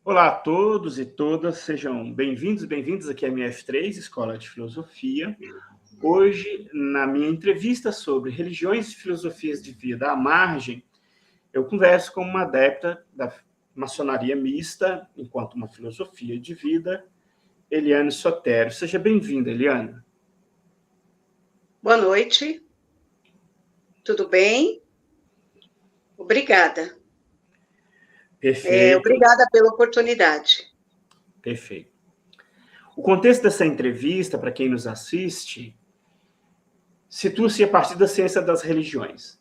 Olá a todos e todas, sejam bem-vindos e bem-vindas aqui à MF3, Escola de Filosofia. Hoje, na minha entrevista sobre religiões e filosofias de vida à margem, eu converso com uma adepta da maçonaria mista, enquanto uma filosofia de vida, Eliane Sotero. Seja bem-vinda, Eliane. Boa noite, tudo bem? Obrigada. Perfeito. Obrigada pela oportunidade. Perfeito. O contexto dessa entrevista, para quem nos assiste, situa-se a partir da ciência das religiões,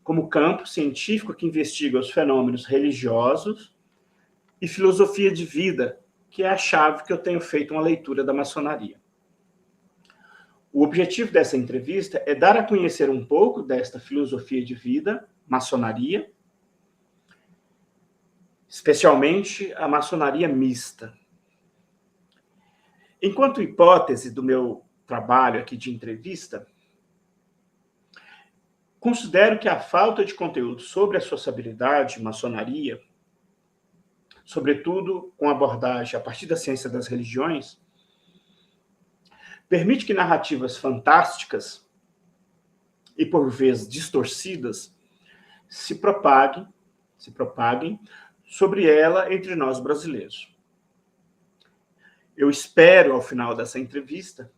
como campo científico que investiga os fenômenos religiosos e filosofia de vida, que é a chave que eu tenho feito uma leitura da maçonaria. O objetivo dessa entrevista é dar a conhecer um pouco desta filosofia de vida, maçonaria, especialmente a maçonaria mista. Enquanto hipótese do meu trabalho aqui de entrevista, considero que a falta de conteúdo sobre a sociabilidade, maçonaria, sobretudo com abordagem a partir da ciência das religiões, permite que narrativas fantásticas e, por vezes, distorcidas se propaguem sobre ela entre nós brasileiros. Eu espero, ao final dessa entrevista,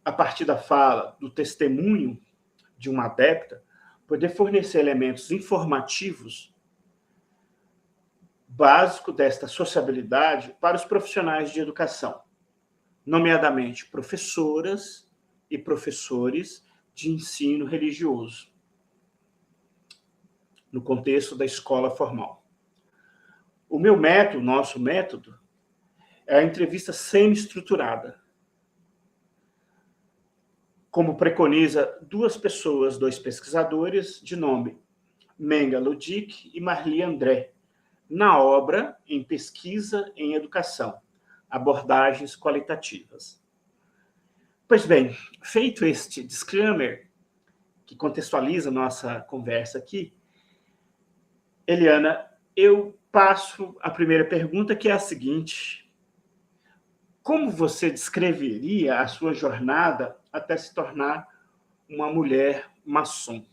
a partir da fala, do testemunho de uma adepta, poder fornecer elementos informativos básicos desta sociabilidade para os profissionais de educação, nomeadamente professoras e professores de ensino religioso, no contexto da escola formal. O meu método, nosso método, é a entrevista semi-estruturada, como preconiza duas pessoas, dois pesquisadores, de nome Menga Ludic e Marli André, na obra Em Pesquisa em Educação, Abordagens Qualitativas. Pois bem, feito este disclaimer, que contextualiza nossa conversa aqui, Eliana, eu passo a primeira pergunta, que é a seguinte: como você descreveria a sua jornada até se tornar uma mulher maçom?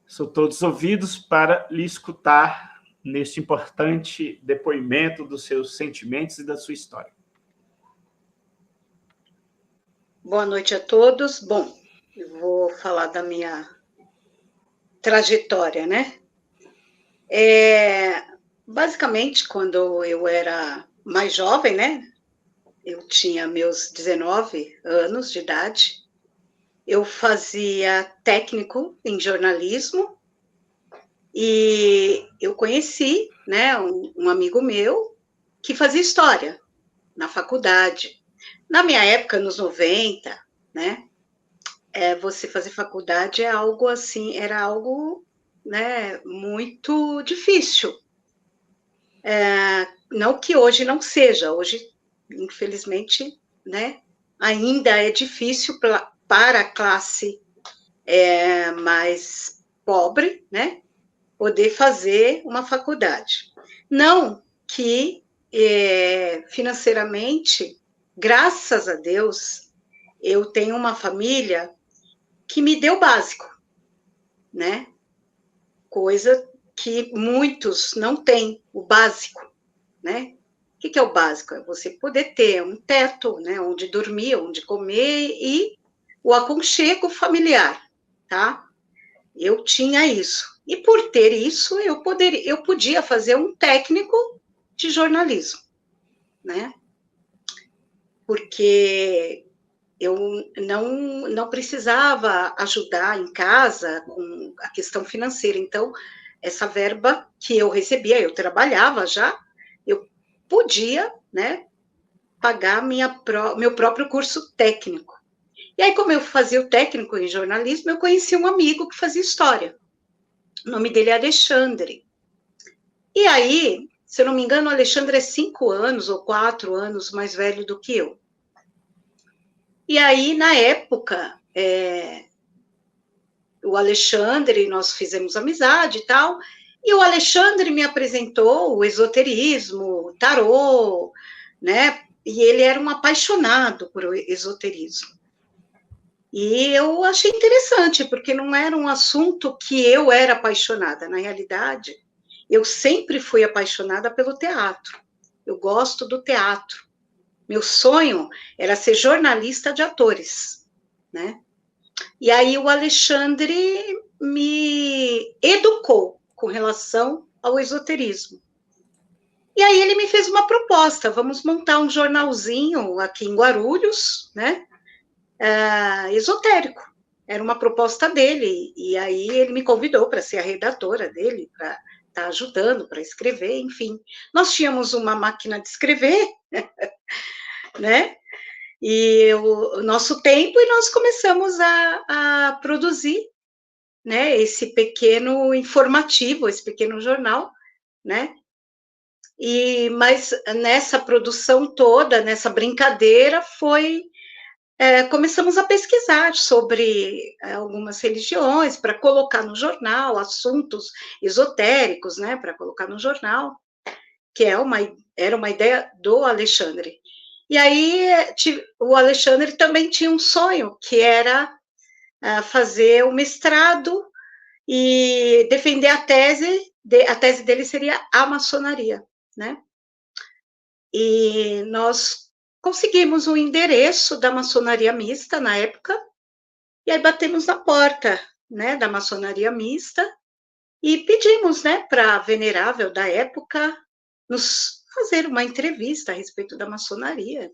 Sou todos ouvidos para lhe escutar neste importante depoimento dos seus sentimentos e da sua história. Boa noite a todos. Bom, eu vou falar da minha trajetória, né? Basicamente, quando eu era mais jovem, né? Eu tinha meus 19 anos de idade. Eu fazia técnico em jornalismo e eu conheci, né, um amigo meu que fazia história na faculdade. Na minha época, nos 90, né, você fazer faculdade é algo assim, era algo, né, muito difícil. Não que hoje não seja, hoje, infelizmente, né, ainda é difícil para a classe mais pobre, né, poder fazer uma faculdade. Não que financeiramente, graças a Deus, eu tenho uma família que me deu o básico, né? Coisa que muitos não têm, o básico, né? O que é o básico? É você poder ter um teto, né? Onde dormir, onde comer e o aconchego familiar, tá? Eu tinha isso. E por ter isso, eu podia fazer um técnico de jornalismo, né? Porque eu não precisava ajudar em casa com a questão financeira. Então, essa verba que eu recebia, eu trabalhava já, eu podia, né, pagar meu próprio curso técnico. E aí, como eu fazia o técnico em jornalismo, eu conheci um amigo que fazia história. O nome dele é Alexandre. E aí, se eu não me engano, o Alexandre é 5 anos ou 4 anos mais velho do que eu. E aí, na época, o Alexandre, nós fizemos amizade e tal, E o Alexandre me apresentou o esoterismo, o tarô, né? E ele era um apaixonado por esoterismo. E eu achei interessante, porque não era um assunto que eu era apaixonada. Na realidade, eu sempre fui apaixonada pelo teatro. Eu gosto do teatro. Meu sonho era ser jornalista de atores, né? E aí o Alexandre me educou com relação ao esoterismo. E aí ele me fez uma proposta, vamos montar um jornalzinho aqui em Guarulhos, né? Esotérico. Era uma proposta dele, e aí ele me convidou para ser a redatora dele, para estar ajudando, para escrever, enfim. Nós tínhamos uma máquina de escrever, né? E o nosso tempo, e nós começamos a produzir, né, esse pequeno informativo, esse pequeno jornal, né? Mas nessa produção toda, nessa brincadeira, começamos a pesquisar sobre algumas religiões para colocar no jornal, assuntos esotéricos, né, para colocar no jornal, que era uma ideia do Alexandre. E aí o Alexandre também tinha um sonho, que era fazer o mestrado e defender a tese dele seria a maçonaria, né? E nós conseguimos o endereço da maçonaria mista na época, e aí batemos na porta, né, da maçonaria mista, e pedimos, né, para a venerável da época nos fazer uma entrevista a respeito da maçonaria.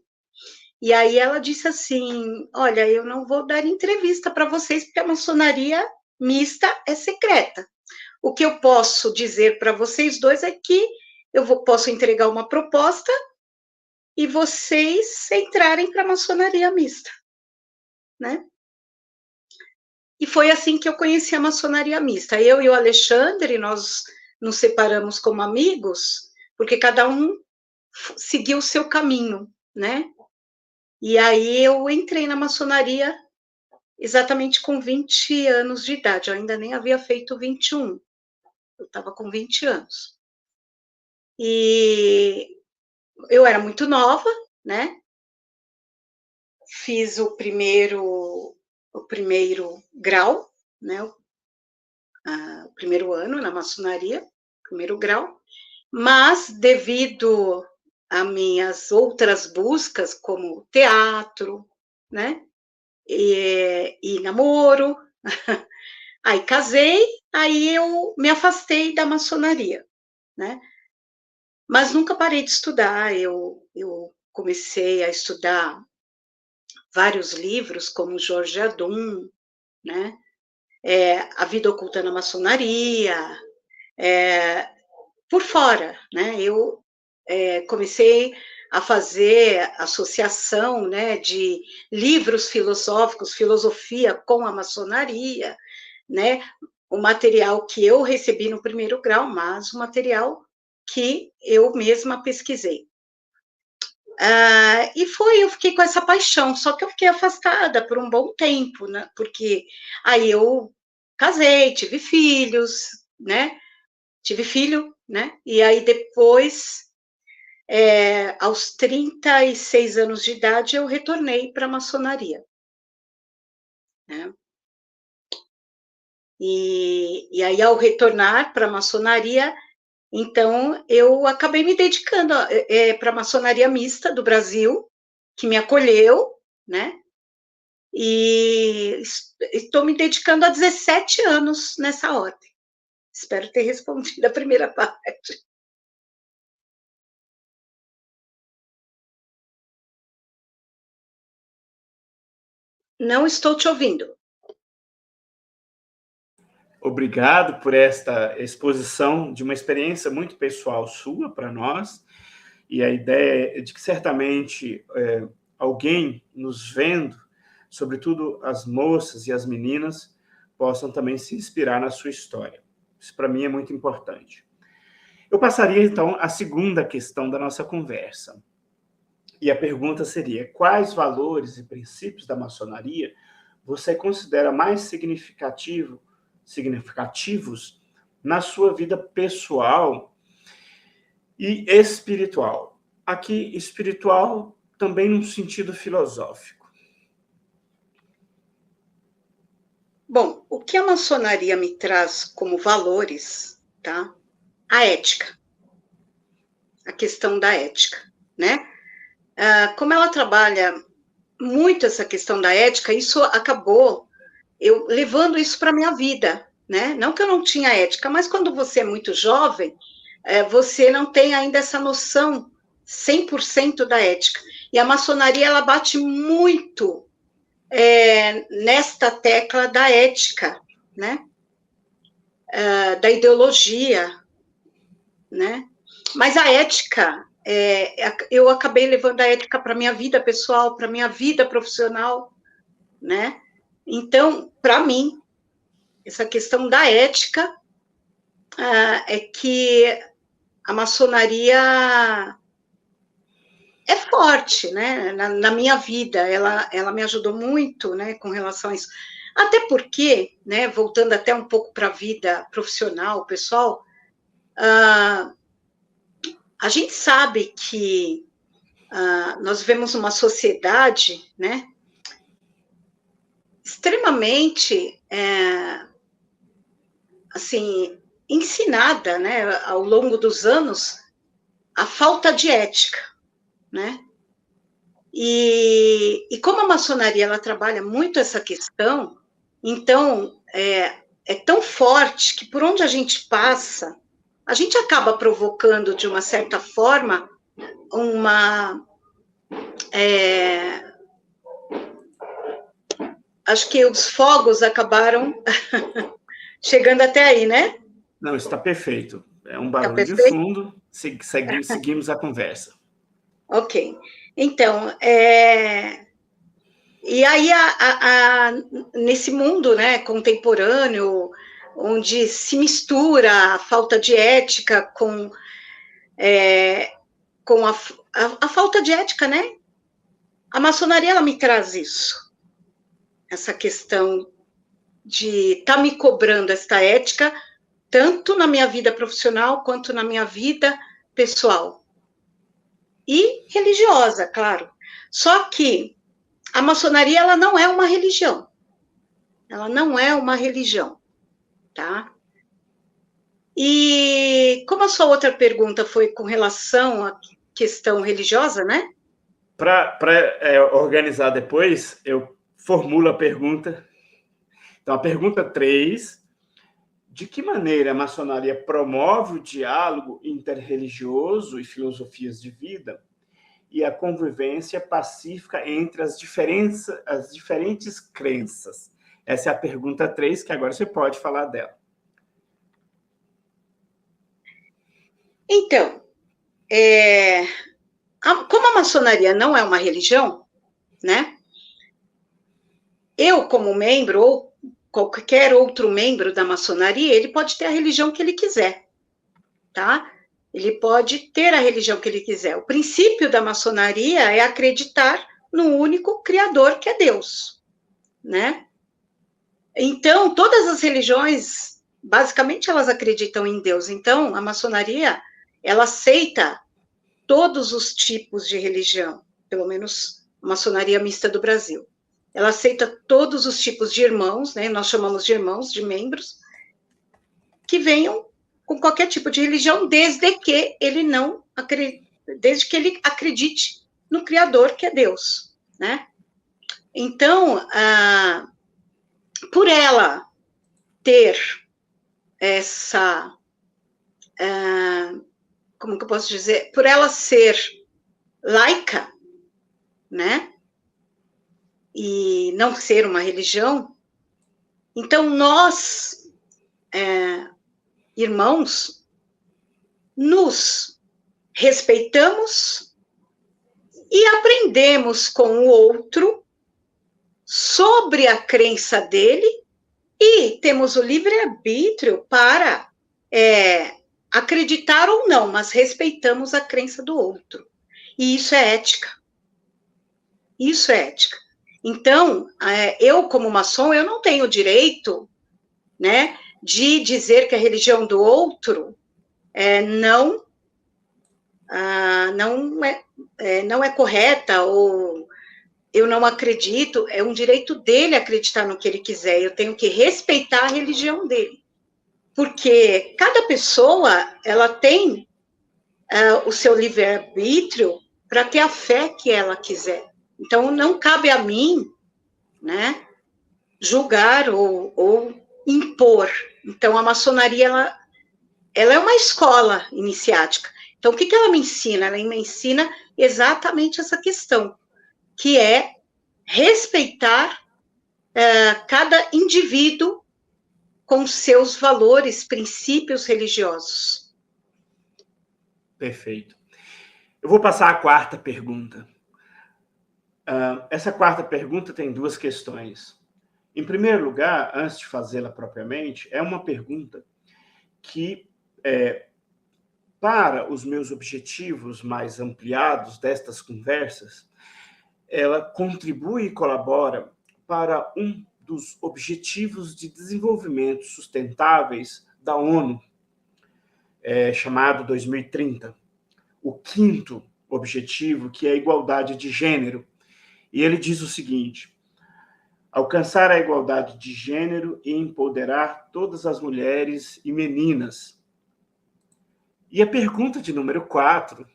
E aí ela disse assim, olha, eu não vou dar entrevista para vocês, porque a maçonaria mista é secreta. O que eu posso dizer para vocês dois é que posso entregar uma proposta e vocês entrarem para a maçonaria mista, né? E foi assim que eu conheci a maçonaria mista. Eu e o Alexandre, nós nos separamos como amigos, porque cada um seguiu o seu caminho, né? E aí eu entrei na maçonaria exatamente com 20 anos de idade, eu ainda nem havia feito 21, eu estava com 20 anos. E eu era muito nova, né? Fiz o primeiro grau, né? O primeiro ano na maçonaria, primeiro grau, mas devido a minhas outras buscas, como teatro, né? E namoro, aí casei, aí eu me afastei da maçonaria, né? Mas nunca parei de estudar, eu comecei a estudar vários livros, como Jorge Adum, né? A Vida Oculta na Maçonaria, por fora, né? Eu comecei a fazer associação, né, de livros filosóficos, filosofia com a maçonaria, né? O material que eu recebi no primeiro grau, mas o material que eu mesma pesquisei. Eu fiquei com essa paixão, só que eu fiquei afastada por um bom tempo, né? Porque aí eu casei, tive filhos, né? Tive filho, né? E aí depois, aos 36 anos de idade, eu retornei para a maçonaria, né? E aí, ao retornar para a maçonaria, então, eu acabei me dedicando para a maçonaria mista do Brasil, que me acolheu, né? E estou me dedicando há 17 anos nessa ordem. Espero ter respondido a primeira parte. Não estou te ouvindo. Obrigado por esta exposição de uma experiência muito pessoal sua para nós, e a ideia é de que certamente alguém nos vendo, sobretudo as moças e as meninas, possam também se inspirar na sua história. Isso para mim é muito importante. Eu passaria então à segunda questão da nossa conversa. E a pergunta seria: quais valores e princípios da maçonaria você considera mais significativos na sua vida pessoal e espiritual. Aqui, espiritual também num sentido filosófico. Bom, o que a maçonaria me traz como valores, tá? A ética. A questão da ética, né? Como ela trabalha muito essa questão da ética, isso acabou eu levando isso para a minha vida, né? Não que eu não tinha ética, mas quando você é muito jovem, você não tem ainda essa noção 100% da ética. E a maçonaria, ela bate muito nesta tecla da ética, né? Da ideologia, né? Mas a ética, eu acabei levando a ética para a minha vida pessoal, para a minha vida profissional, né? Então, para mim, essa questão da ética é que a maçonaria é forte, né? Na minha vida, ela me ajudou muito, né, com relação a isso. Até porque, né, voltando até um pouco para a vida profissional, pessoal, a gente sabe que nós vivemos uma sociedade, né, extremamente, assim, ensinada, né, ao longo dos anos, a falta de ética, né? E como a maçonaria ela trabalha muito essa questão, então é tão forte que por onde a gente passa, a gente acaba provocando de uma certa forma acho que os fogos acabaram chegando até aí, né? Não, está perfeito. É um Tá barulho de perfeito? fundo, seguimos a conversa. Ok. Então, e aí, nesse mundo, né, contemporâneo, onde se mistura a falta de ética com a falta de ética, né? A maçonaria, ela me traz isso. Essa questão de estar me cobrando esta ética, tanto na minha vida profissional, quanto na minha vida pessoal. E religiosa, claro. Só que a maçonaria, ela não é uma religião. Ela não é uma religião, tá? E como a sua outra pergunta foi com relação à questão religiosa, né? Para organizar depois, eu formulo a pergunta. Então, a pergunta 3, de que maneira a maçonaria promove o diálogo interreligioso e filosofias de vida e a convivência pacífica entre as diferentes crenças? Essa é a pergunta 3, que agora você pode falar dela. Então, como a maçonaria não é uma religião, né? Eu, como membro, ou qualquer outro membro da maçonaria, ele pode ter a religião que ele quiser, tá? Ele pode ter a religião que ele quiser. O princípio da maçonaria é acreditar no único Criador, que é Deus, né? Então, todas as religiões, basicamente, elas acreditam em Deus. Então, a maçonaria, ela aceita todos os tipos de religião, pelo menos a maçonaria mista do Brasil. Ela aceita todos os tipos de irmãos, né? Nós chamamos de irmãos, de membros, que venham com qualquer tipo de religião, desde que ele acredite no Criador, que é Deus, né? Então, por ela ter essa, como que eu posso dizer? Por ela ser laica, né? E não ser uma religião, então nós, irmãos, nos respeitamos e aprendemos com o outro sobre a crença dele e temos o livre-arbítrio para acreditar ou não, mas respeitamos a crença do outro. E isso é ética. Isso é ética. Então, eu como maçom, eu não tenho direito, né, de dizer que a religião do outro não é correta, ou eu não acredito, é um direito dele acreditar no que ele quiser, eu tenho que respeitar a religião dele. Porque cada pessoa, ela tem o seu livre-arbítrio para ter a fé que ela quiser. Então, não cabe a mim, né, julgar ou impor. Então, a maçonaria, ela é uma escola iniciática. Então, o que ela me ensina? Ela me ensina exatamente essa questão, que é respeitar cada indivíduo com seus valores, princípios religiosos. Perfeito. Eu vou passar a quarta pergunta. Essa quarta pergunta tem duas questões. Em primeiro lugar, antes de fazê-la propriamente, é uma pergunta que, para os meus objetivos mais ampliados destas conversas, ela contribui e colabora para um dos objetivos de desenvolvimento sustentáveis da ONU, chamado 2030. O quinto objetivo, que é a igualdade de gênero. E ele diz o seguinte: alcançar a igualdade de gênero e empoderar todas as mulheres e meninas. E a pergunta de número 4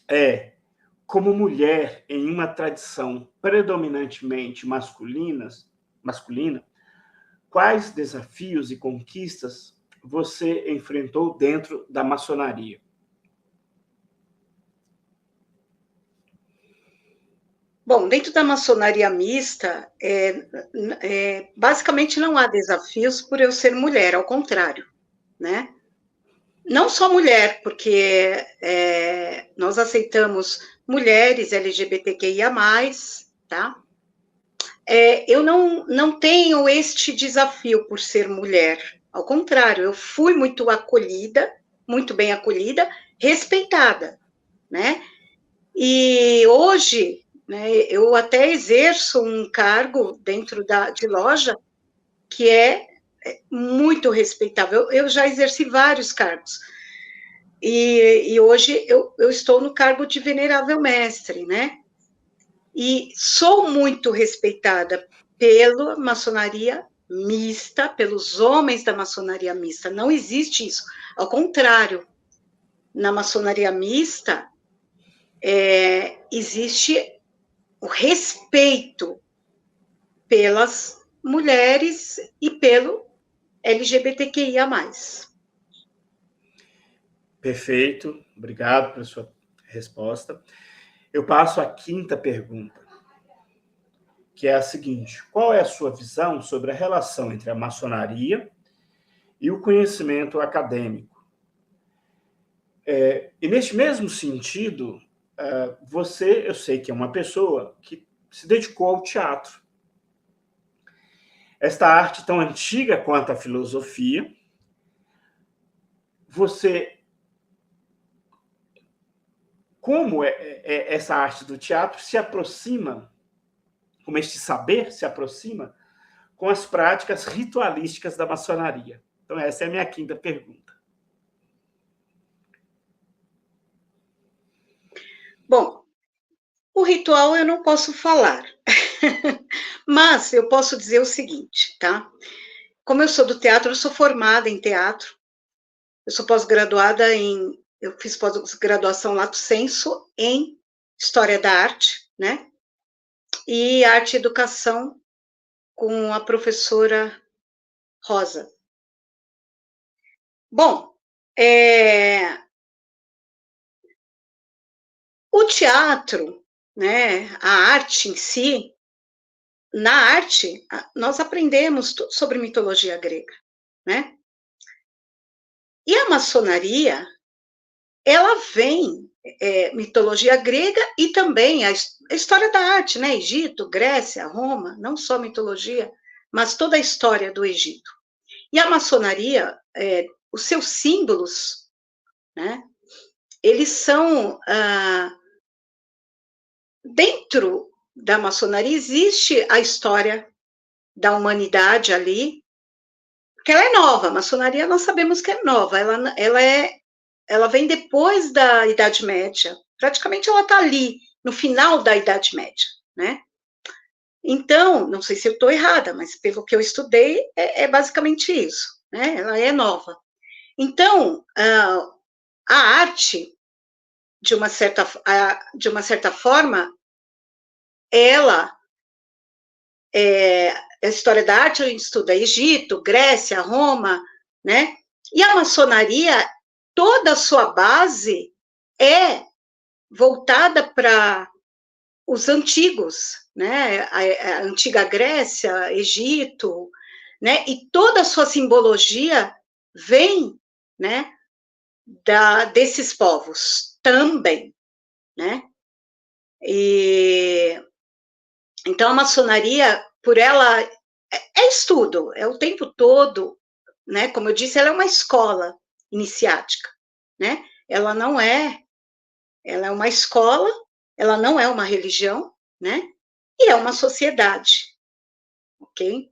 é: como mulher em uma tradição predominantemente masculina, quais desafios e conquistas você enfrentou dentro da maçonaria? Bom, dentro da maçonaria mista, basicamente não há desafios por eu ser mulher, ao contrário, né? Não só mulher, porque nós aceitamos mulheres LGBTQIA+, tá? Eu não tenho este desafio por ser mulher, ao contrário, eu fui muito acolhida, muito bem acolhida, respeitada, né? E hoje, né, eu até exerço um cargo dentro de loja que é muito respeitável. Eu já exerci vários cargos. E hoje eu estou no cargo de venerável mestre, né? E sou muito respeitada pela maçonaria mista, pelos homens da maçonaria mista. Não existe isso. Ao contrário, na maçonaria mista, existe o respeito pelas mulheres e pelo LGBTQIA+. Perfeito, obrigado pela sua resposta. Eu passo à quinta pergunta, que é a seguinte: qual é a sua visão sobre a relação entre a maçonaria e o conhecimento acadêmico? E neste mesmo sentido, você, eu sei que é uma pessoa que se dedicou ao teatro. Esta arte tão antiga quanto a filosofia, como essa arte do teatro se aproxima, como este saber se aproxima com as práticas ritualísticas da maçonaria? Então, essa é a minha quinta pergunta. Bom, o ritual eu não posso falar, mas eu posso dizer o seguinte, tá? Como eu sou do teatro, eu sou formada em teatro, eu sou pós-graduada eu fiz pós-graduação lato sensu em História da Arte, né? E Arte e Educação com a professora Rosa. Bom, o teatro, né, a arte em si, na arte, nós aprendemos tudo sobre mitologia grega, né? E a maçonaria, ela vem, mitologia grega e também a história da arte, né? Egito, Grécia, Roma, não só mitologia, mas toda a história do Egito. E a maçonaria, os seus símbolos, né? Eles são, dentro da maçonaria existe a história da humanidade ali, porque ela é nova, a maçonaria nós sabemos que é nova, ela vem depois da Idade Média, praticamente ela está ali, no final da Idade Média, né? Então, não sei se eu estou errada, mas pelo que eu estudei, é basicamente isso, né? Ela é nova. Então, a arte, de uma certa forma, ela, a história da arte, a gente estuda Egito, Grécia, Roma, né? E a maçonaria, toda a sua base é voltada para os antigos, né? A antiga Grécia, Egito, né? E toda a sua simbologia vem, né? Desses povos também, né? E então a maçonaria, por ela, estudo, é o tempo todo, né? Como eu disse, ela é uma escola iniciática, né? Ela é uma escola, ela não é uma religião, né? E é uma sociedade, ok?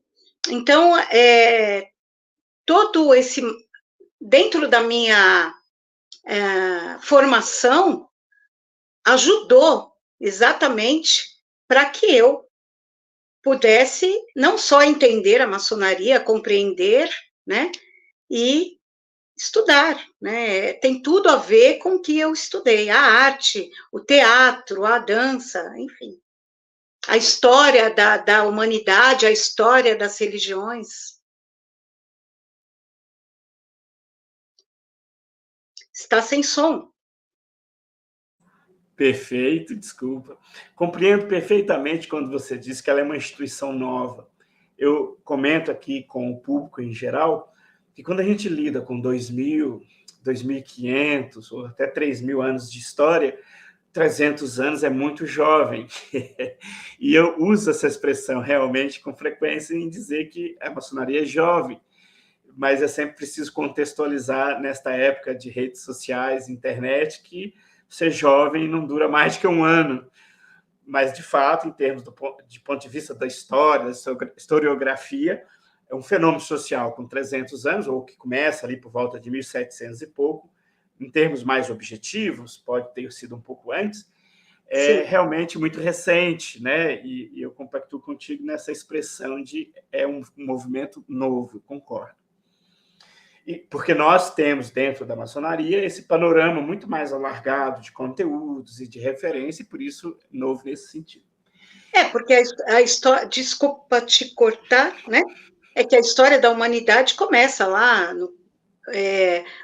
Então, todo esse, dentro da minha formação, ajudou exatamente para que eu pudesse não só entender a maçonaria, compreender, né? E estudar, né? Tem tudo a ver com o que eu estudei, a arte, o teatro, a dança, enfim. A história da humanidade, a história das religiões. Está sem som. Perfeito, desculpa. Compreendo perfeitamente quando você diz que ela é uma instituição nova. Eu comento aqui com o público em geral que quando a gente lida com 2.000, 2.500 ou até 3.000 anos de história, 300 anos é muito jovem. E eu uso essa expressão realmente com frequência em dizer que a maçonaria é jovem, mas é sempre preciso contextualizar nesta época de redes sociais, internet, que ser jovem não dura mais que um ano. Mas, de fato, em termos de ponto de vista da história, da historiografia, é um fenômeno social com 300 anos, ou que começa ali por volta de 1700 e pouco. Em termos mais objetivos, pode ter sido um pouco antes, é Sim. realmente muito recente, né? E eu compactuo contigo nessa expressão de um movimento novo, concordo. Porque nós temos dentro da maçonaria esse panorama muito mais alargado de conteúdos e de referência, e por isso novo nesse sentido. Porque a história, desculpa te cortar, né? É que a história da humanidade começa lá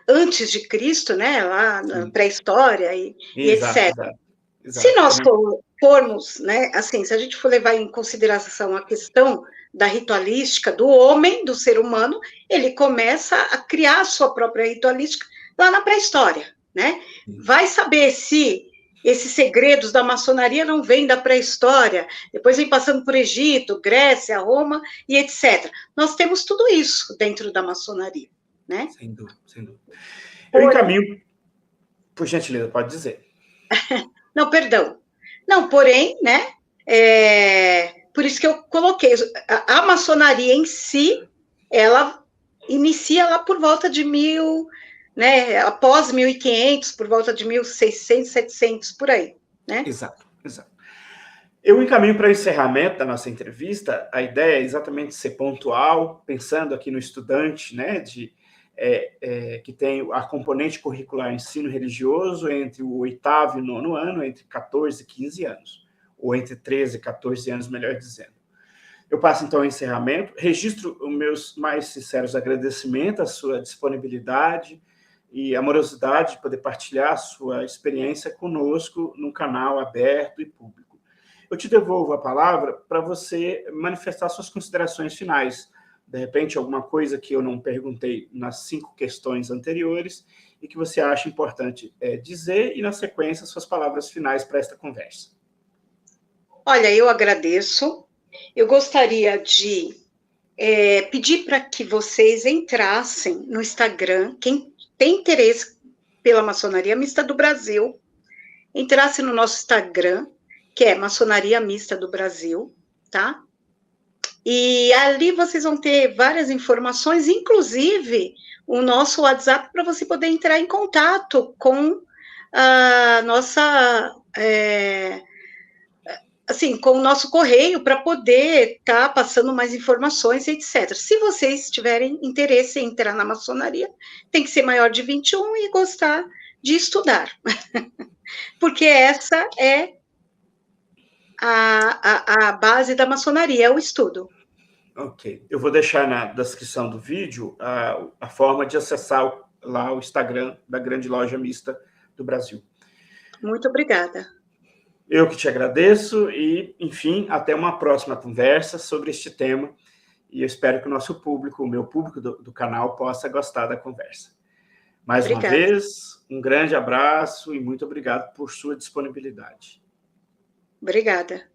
antes de Cristo, né? Lá na pré-história e Exato, etc. exato, Se exato. nós Também. formos, né? Assim, se a gente for levar em consideração a questão da ritualística do homem, do ser humano, ele começa a criar a sua própria ritualística lá na pré-história, né? Vai saber se esses segredos da maçonaria não vêm da pré-história, depois vem passando por Egito, Grécia, Roma e etc. Nós temos tudo isso dentro da maçonaria, né? Sem dúvida, sem dúvida. Eu encaminho, por gentileza, pode dizer. Não, perdão. Não, porém, né? Por isso que eu coloquei a maçonaria em si, ela inicia lá por volta de né? Após 1500, por volta de 1600, 700, por aí, né? Exato, exato. Eu encaminho para o encerramento da nossa entrevista. A ideia é exatamente ser pontual, pensando aqui no estudante, né, que tem a componente curricular ensino religioso entre o 8º e o 9º ano, entre 14 e 15 anos, ou entre 13 e 14 anos, melhor dizendo. Eu passo, então, ao encerramento, registro os meus mais sinceros agradecimentos à sua disponibilidade e amorosidade de poder partilhar a sua experiência conosco num canal aberto e público. Eu te devolvo a palavra para você manifestar suas considerações finais. De repente, alguma coisa que eu não perguntei nas 5 questões anteriores e que você acha importante dizer, e, na sequência, suas palavras finais para esta conversa. Olha, eu agradeço. Eu gostaria de pedir para que vocês entrassem no Instagram, quem tem interesse pela Maçonaria Mista do Brasil, entrasse no nosso Instagram, que é Maçonaria Mista do Brasil, tá? E ali vocês vão ter várias informações, inclusive o nosso WhatsApp, para você poder entrar em contato com a nossa, assim, com o nosso correio, para poder estar passando mais informações, etc. Se vocês tiverem interesse em entrar na maçonaria, tem que ser maior de 21 e gostar de estudar, porque essa é a base da maçonaria, é o estudo. Ok. Eu vou deixar na descrição do vídeo a forma de acessar lá o Instagram da Grande Loja Mista do Brasil. Muito obrigada. Eu que te agradeço e, enfim, até uma próxima conversa sobre este tema. E eu espero que o nosso público, o meu público do canal, possa gostar da conversa. Mais uma vez, um grande abraço e muito obrigado por sua disponibilidade. Obrigada.